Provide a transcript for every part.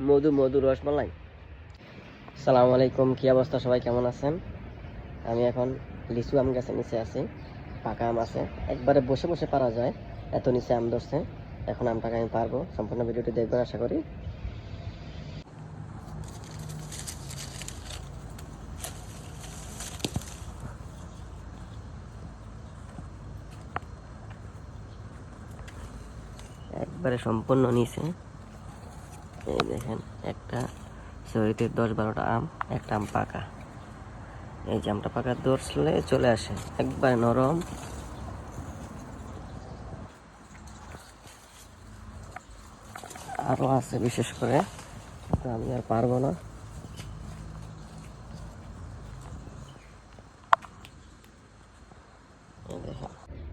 মধু মধু রসমালাই। আসসালামু আলাইকুম, কি অবস্থা সবাই, কেমন আছেন? আমি এখন লিচু আম গাছের নিচে আছি। পাকা আম আছে, একবারে বসে বসে পারা যায়, এত নিচে আম ধরছে। এখন আমটাকে আমি পারবো। সম্পূর্ণ ভিডিওটি দেখবেন আশা করি। একবারে সম্পূর্ণ নিচে এই দেখেন, একটা ছড়িতে 10-12টা আম, একটা আম পাকা। এই যে আমটা পাকা ধরলে চলে আসে, একবারে নরম। আরও আছে বিশেষ করে, কিন্তু আমি আর পারবো না।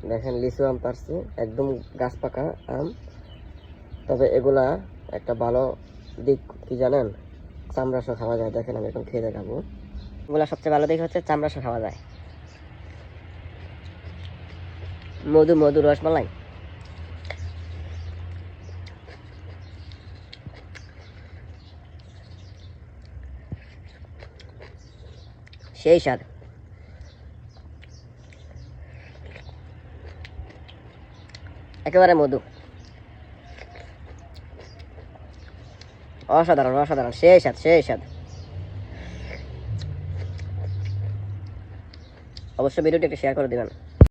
দেখেন লিচু আম পারছি, একদম গাছ পাকা আম। তবে এগুলা একটা ভালো দিক কি জানেন, চামড়া সহ খাওয়া যায়। দেখেন আমি এখন খেয়ে দেখাবো। এগুলা সবচেয়ে ভালো দিক হচ্ছে চামড়া সহ খাওয়া যায়। মধু মধু রসমালাই। সেই স্বাদ। একেবারে মধু, অসাধারণ অসাধারণ, সেই স্বাদ সেই স্বাদ। অবশ্যই ভিডিওটি একটু শেয়ার করে দেবেন।